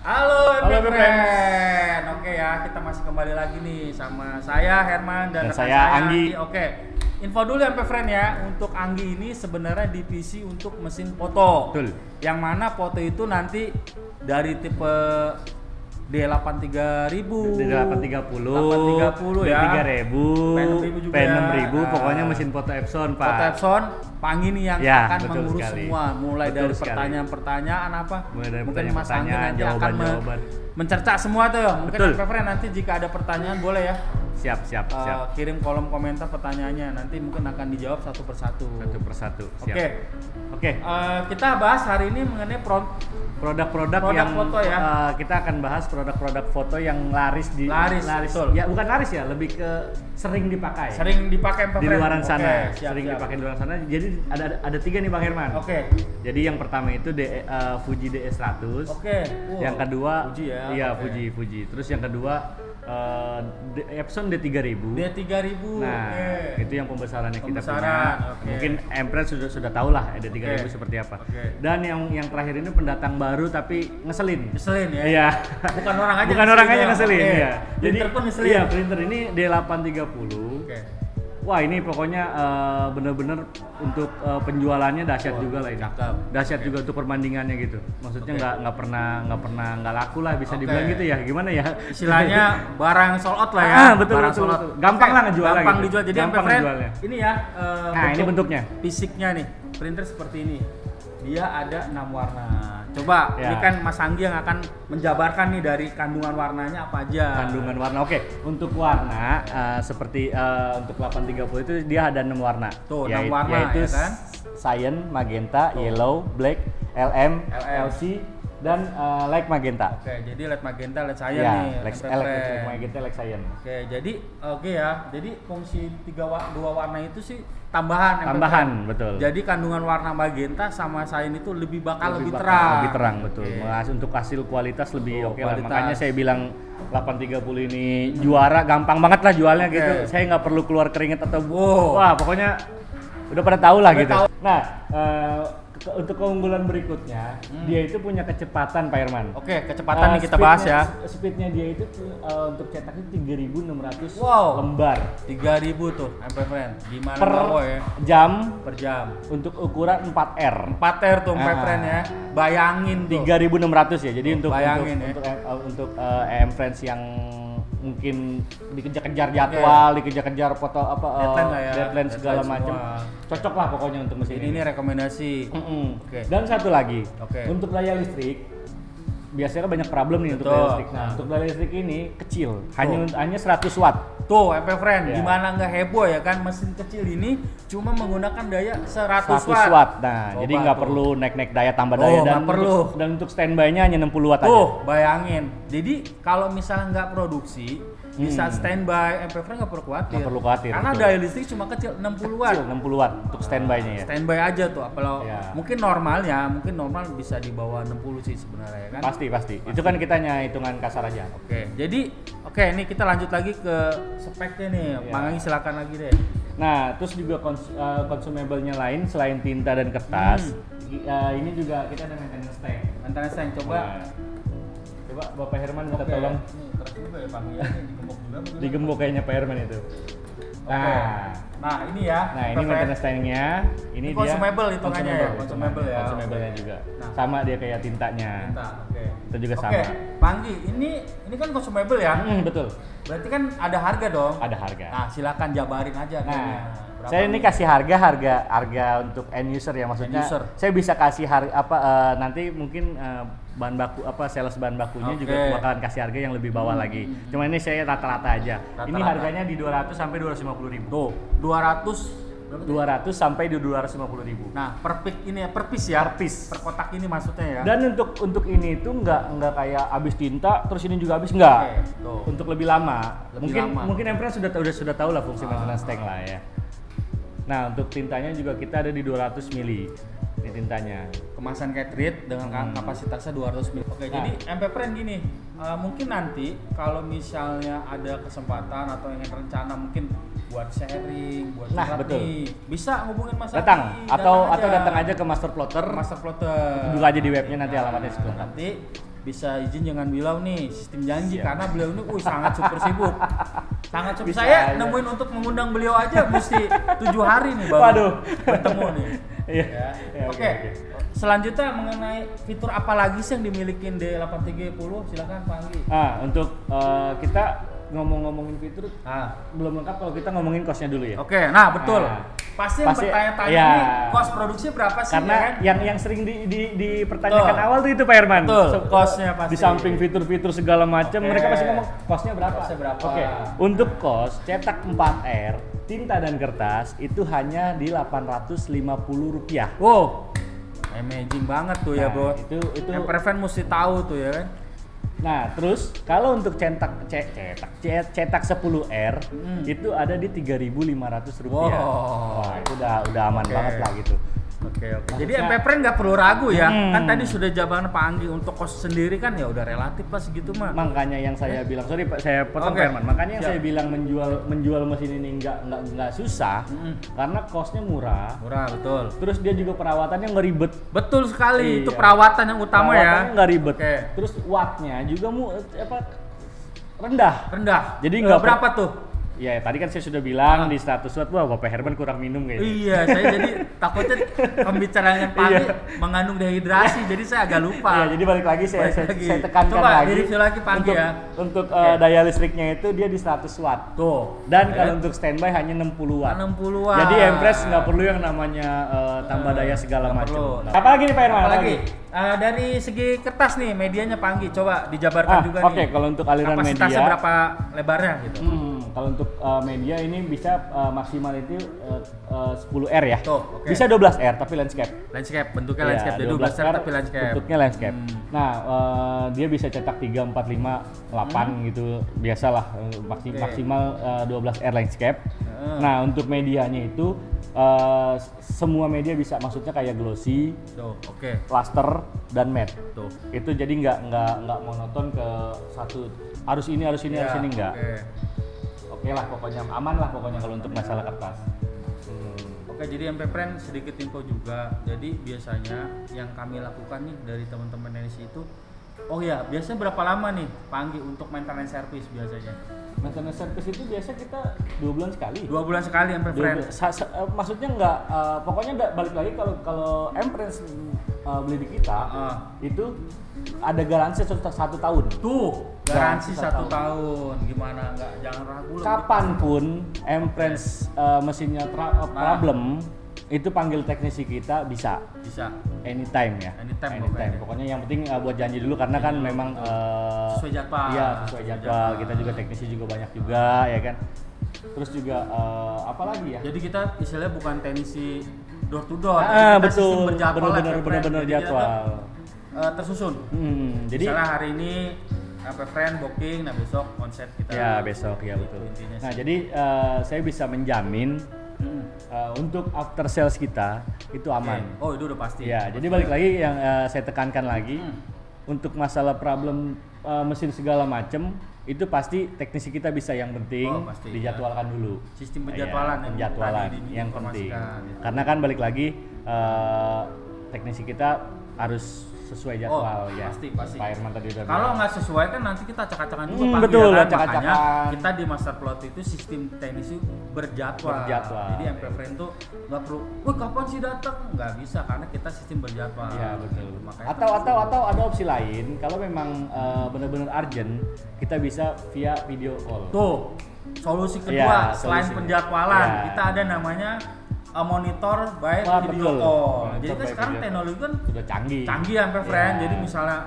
Halo Halo, MP Friend. Oke ya, kita masih kembali lagi nih sama saya Herman dan rekan saya Anggi. Oke. Info dulu MP Friend ya, untuk Anggi ini sebenarnya divisi untuk mesin foto. Betul. Yang mana foto itu nanti dari tipe D83000, D830, 830 ya, D3000, P6000 juga P6000, ya. pokoknya mesin foto Epson Pak. Foto Epson, Pak Anggi nih yang Ya, akan betul mengurus sekali. semua, mulai Betul dari sekali. pertanyaan-pertanyaan apa, Mulai dari mungkin Mas Anggi pertanyaan, nanti akan jawaban. mencerca semua tuh. Mungkin Betul. MP Friend nanti jika ada pertanyaan boleh ya. Siap. Kirim kolom komentar pertanyaannya, nanti mungkin akan dijawab satu persatu. Satu persatu. Siap. Oke. Kita bahas hari ini mengenai Produk-produk Produk yang foto ya. Kita akan bahas produk-produk foto yang laris, betul. Ya, bukan laris ya, lebih ke sering dipakai. sering dipakai MP Di Friend. luaran sana. Oke, siap. Dipakai di luaran sana. Jadi ada tiga nih Bang Herman. Oke. Jadi yang pertama itu Fuji DS100. Oke. Wow. Yang kedua Fuji ya. Iya, Oke. Fuji. Terus yang kedua Epson D3000. D3000. Nah, Oke. itu yang pembesarannya kita punya. Pembesaran, oke. Mungkin Empress sudah tahu lah D3000 Oke. seperti apa. Oke. Dan yang terakhir ini pendatang baru tapi ngeselin. Ngeselin ya. Iya. Bukan orang aja. Bukan orang aja ya. ngeselin, Oke. iya. Printer pun ngeselin. Iya, printer ini D830. Oke. Wah, ini pokoknya bener-bener untuk penjualannya dahsyat juga lah ini. Cakep. Dahsyat juga untuk perbandingannya gitu. Maksudnya Oke. nggak pernah nggak laku lah, bisa Oke. dibilang gitu ya. Gimana ya? Istilahnya barang sold out lah ya. Betul, Barang betul, sold out. betul. Gampang Oke, lah ngejualnya Gampang gitu. dijual. Jadi Gampang MP Friend, ngejualnya. ini ya. Nah, ini bentuknya. Fisiknya nih. Printer seperti ini. Dia ada 6 warna. Coba, Ya. ini kan Mas Anggi yang akan menjabarkan nih dari kandungan warnanya apa aja. Kandungan warna. Oke, untuk warna seperti untuk 830 itu dia ada 6 warna. Tuh, 6 warna, yaitu ya kan? cyan, magenta, Tuh. yellow, black, LM, LM. LC dan light magenta. Oke, jadi LED magenta, LED cyan Ya, nih. light MP Friend. magenta, light cyan. Oke, jadi oke ya. Jadi fungsi dua warna itu sih tambahan. MP Tambahan, Friend. betul. Jadi kandungan warna magenta sama cyan itu lebih Lebih terang. Lebih terang, betul. Oke. Untuk hasil kualitas lebih Tuh, oke lah. kualitas. Makanya saya bilang 830 ini juara, gampang banget lah jualnya Oke. gitu. Saya nggak perlu keluar keringet atau Wow. wah, pokoknya udah pada tahu lah Udah gitu. tahu. Nah, untuk keunggulan berikutnya, dia itu punya kecepatan Pak Herman. Oke, kecepatan nih kita bahas ya. Speednya dia itu untuk cetaknya 3.600 Wow. lembar 3000 tuh MP Friend. Gimana per mau ya? jam Per jam. untuk ukuran 4R. 4 R tuh MP Ah. Friend ya. Bayangin tuh. 3.600 ya. Jadi untuk Bayangin untuk ya. untuk M-Friends yang mungkin dikejar-kejar jadwal, dikejar-kejar foto Deadline lah ya. deadline segala Deadline macam. semua. Cocok lah pokoknya untuk mesin Ini rekomendasi. Oke. Dan satu lagi, Oke. untuk daya listrik biasanya banyak problem nih untuk Betul. daya listrik. Nah, untuk daya listrik ini kecil, hanya 100 watt. Tuh MP Friend, Ya. gimana nggak heboh ya kan, mesin kecil ini cuma menggunakan daya 100 100 watt. Nah, Coba jadi nggak tuh. perlu naik-naik daya tambah Oh, daya nggak perlu. dan untuk standby-nya hanya 60 watt aja. Tuh, bayangin. Jadi kalau misalnya nggak produksi, bisa standby, MP Friend nggak perlu khawatir. Nggak perlu khawatir, Karena betul. daya listrik cuma kecil, 60 watt. Kecil, 60 watt untuk standby-nya ya. Standby aja tuh, apalagi Ya. mungkin normal bisa di bawah 60 sih sebenarnya ya kan. Pasti. Itu kan kita hanya hitungan kasar aja. Oke, jadi ini kita lanjut lagi ke speknya nih. Iya. Bang Anggi silakan lagi deh. Nah, terus juga consumable-nya lain selain tinta dan kertas, ini juga kita ada maintenance tank. Maintenance tank coba. Nah, coba Bapak Herman minta Oke. tolong Ini keras juga ya Bang ya, digembok juga. bagaimana? digembok kayaknya Pak Herman itu. Oke. Nah, ini ya. Nah, ini maintenance tanknya, ini dia consumable hitungannya ya, consumable ya. Consumable-nya Oke. juga. Nah. Sama dia kayak tintanya. Minta, oke. Itu juga Oke, sama. Bang Anggi, ini kan consumable ya. Betul. Berarti kan ada harga dong. Ada harga. Nah, silakan jabarin aja Nah, kayaknya. Berapa saya ini nih? kasih harga untuk end user ya, maksudnya End user. saya bisa kasih nanti mungkin bahan baku sales bahan bakunya Oke. juga bakalan kasih harga yang lebih bawah lagi. Cuma ini saya rata-rata aja. Ini Rata-rata. harganya di 200 sampai 250 ribu. Tuh, 200 berapa tuh? 200 sampai di 250 ribu. Nah, per pick ini ya, per piece ya. Per piece. Per kotak ini maksudnya ya. Dan untuk ini itu nggak kayak habis tinta terus ini juga habis nggak. Oke, tuh. Untuk lebih lama. Lebih mungkin lama. mungkin Empress sudah tahu lah fungsi maintenance tank lah ya. Nah, untuk tintanya juga kita ada di 200 mili ini tintanya. Kemasan cartridge dengan kapasitasnya 200 ml. Oke, Nah. jadi MP Friend gini, mungkin nanti kalau misalnya ada kesempatan atau ingin rencana mungkin buat sharing, buat Nah, curhat betul. nih, bisa hubungin Mas Datang Adi, atau datang aja ke Master Plotter. Master Plotter. Buka aja di webnya nanti alamatnya situ. Nanti bisa izin jangan bilau nih sistem janji karena beliau ini sangat super sibuk. Sangat super. Bisa Saya aja. nemuin untuk mengundang beliau aja mesti 7 hari nih baru Waduh. bertemu nih. Iya. Ya. Ya, Oke. Selanjutnya mengenai fitur apa lagi sih yang dimiliki D8310? Silakan Pak Anggi. Untuk kita ngomongin fitur Ah. belum lengkap kalau kita ngomongin cost-nya dulu ya. Oke, nah betul. Nah, pasti yang pasti- bertanya-tanya ya. nih, cost produksi berapa sih? Karena ya kan? yang sering dipertanyakan Betul. awal tuh itu Pak Herman. Betul, cost-nya pasti. Di samping fitur-fitur segala macam, Oke. mereka pasti ngomong cost-nya berapa? Cost-nya berapa? Oke. Untuk cost cetak 4R, tinta dan kertas itu hanya di Rp850. Wow, amazing banget tuh ya Nah, bro. itu Yang preven mesti tahu tuh ya kan. Nah, terus kalau untuk cetak 10R itu ada di Rp3.500. Wow. Wah, itu udah aman Oke. banget lah gitu. Oke. Jadi Maksudnya- MP Friend nggak perlu ragu ya. Hmm. Kan tadi sudah jawaban Pak Anggi untuk cost sendiri kan ya udah relatif pas gitu mah. Makanya yang saya bilang, sorry Pak, saya potong Oke. Pak Herman. Makanya yang Siap. saya bilang menjual mesin ini nggak susah, karena costnya murah. Murah betul. Terus dia juga perawatannya nggak ribet. Betul sekali, Iya. itu perawatan yang utama Perawatannya ya. nggak ribet. Oke. Terus wattnya juga rendah. Rendah. Jadi nggak berapa tuh? Ya tadi kan saya sudah bilang di 100 watt, wah Bapak Herman kurang minum kayaknya. Iya, saya jadi takutnya pembicaraan yang pagi Iya. mengandung dehidrasi, jadi saya agak lupa. Iya, jadi balik lagi saya tekankan Coba lagi. di-review lagi Pak Anggi untuk, ya. Untuk Oke. daya listriknya itu dia di 100 watt. Tuh. Dan Ya kalau kan? untuk standby hanya 60 watt. 60 watt. Jadi Empress nggak perlu yang namanya tambah daya segala nggak perlu. macam. Nah, apalagi nih Pak Herman? Apalagi dari segi kertas nih medianya Pak Anggi, coba dijabarkan juga Oke, nih. kalau untuk aliran Kapasitasnya media berapa lebarnya gitu. Kalau untuk media ini bisa maksimal itu 10R ya. Tuh, oke. Bisa 12R tapi landscape. Landscape, bentuknya Iya, landscape. Jadi 12 tapi landscape. Bentuknya landscape. Nah, dia bisa cetak 3, 4, 5, 8 gitu. Biasalah Oke. maksimal 12R landscape. Heeh. Nah, untuk medianya itu semua media bisa, maksudnya kayak glossy, Tuh, oke. plaster dan matte. Tuh. Itu jadi nggak monoton ke satu harus ini Ya, enggak. Oke. Oke lah, pokoknya aman lah pokoknya kalau untuk masalah kertas. Oke, jadi MP Friend sedikit info juga. Jadi biasanya yang kami lakukan nih dari teman-teman NSI itu, oh ya, biasanya berapa lama nih Pak Anggi untuk maintenance service biasanya? Maintenance service itu biasa kita 2 bulan sekali. 2 bulan sekali MP Friend. Maksudnya nggak, pokoknya balik lagi kalau Empress beli di kita itu ada garansi 1 tahun. Tuh, garansi Garansi 1 tahun. Gimana nggak? Jangan ragu lah. Kapanpun Empress mesinnya problem, itu panggil teknisi kita bisa Bisa. anytime ya. Anytime pokoknya. Pokoknya yang penting buat janji dulu karena kan memang Sesuai jadwal. Iya, sesuai jadwal. Kita juga teknisi juga banyak juga ya kan. Terus juga apa lagi ya? Jadi kita istilahnya bukan teknisi door to door. Ah, kita sistem betul. berjadwal lah, MP Friend. Bener-bener Jadi kita tuh, jadwal. tersusun. Jadi Misalnya hari ini MP Friend booking, nah besok konsep kita. ya besok ya Gitu betul. intinya Nah, sih. jadi saya bisa menjamin untuk after sales kita itu aman. Oke. Oh, itu udah pasti. Ya, jadi balik lagi yang saya tekankan lagi untuk masalah problem mesin segala macem itu pasti teknisi kita bisa, yang penting Oh, pasti, dijadwalkan dulu. Sistem penjadwalan Ya, yang penjadwalan tadi yang penting. diinformasikan, gitu. Karena kan balik lagi teknisi kita harus sesuai jadwal ya. pasti. Pak Herman tadi udah Kalau bilang. nggak sesuai kan nanti kita acak-acakan juga Pak. betul, Ya kan? acak-acakan. Makanya kita di master plot itu sistem teknisi berjadwal. Berjadwal. Jadi MP Friend tuh nggak perlu, wah kapan sih datang? Nggak bisa karena kita sistem berjadwal. Iya betul. Makanya Atau ada opsi lain, kalau memang benar-benar urgent, kita bisa via video call. tuh solusi kedua Iya, selain solusi. penjadwalan Iya. kita ada namanya monitor by Wah, video betul. call. Monitor Jadi kan by sekarang video teknologi kan Sudah canggih. canggih ya MP Friend. Iya. Jadi misalnya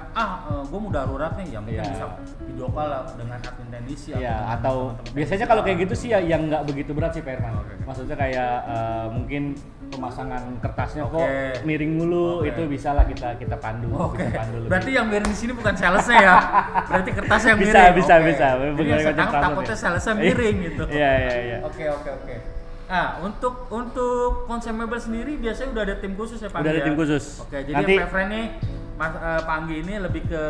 gue mau darurat nih, ya mungkin Iya. bisa video call lah dengan admin teknisi Iya, dengan atau teman-teman biasanya teknisi. kalau kayak gitu sih ya yang nggak begitu berat sih Pak Herman. Oke. Maksudnya kayak mungkin pemasangan kertasnya kok Oke. miring mulu, Oke. itu bisa lah kita pandu. Oke. Kita pandu lebih. Berarti yang miring di sini bukan salesnya ya. Berarti kertas yang Bisa, miring. bisa, Oke. bisa. Jadi Bener, yang saya macam tangkap transport takutnya ya. salesnya miring gitu. Iya, iya. Oke. Nah, untuk consumable sendiri biasanya udah ada tim khusus ya Pak? Udah ada ya? tim khusus. Oke, jadi Nanti- MP Friend nih Pak Anggi ini lebih ke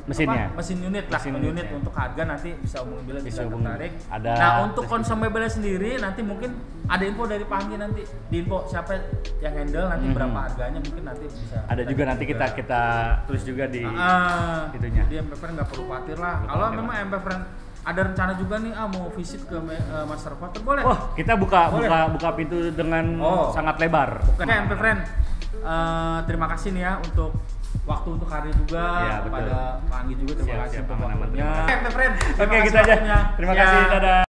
mesinnya, mesin unit lah, mesin unit ya. Untuk harga nanti bisa hubungi beliau, bisa tertarik. Nah untuk consumable sendiri nanti mungkin ada info dari Pak Anggi nanti, di info siapa yang handle nanti berapa harganya mungkin nanti bisa. Ada juga nanti kita tulis juga di itunya. Di MP Friend nggak perlu khawatir lah. Kalau memang MP Friend ada rencana juga nih mau visit ke Master Quarter boleh. Oh, kita buka pintu dengan sangat lebar. Oke, MP Friend. Terima kasih nih ya untuk waktu untuk hari juga ya, kepada Pak Anggi juga terima kasih untuk waktunya. Oke, kita aja. Terima kasih, dadah.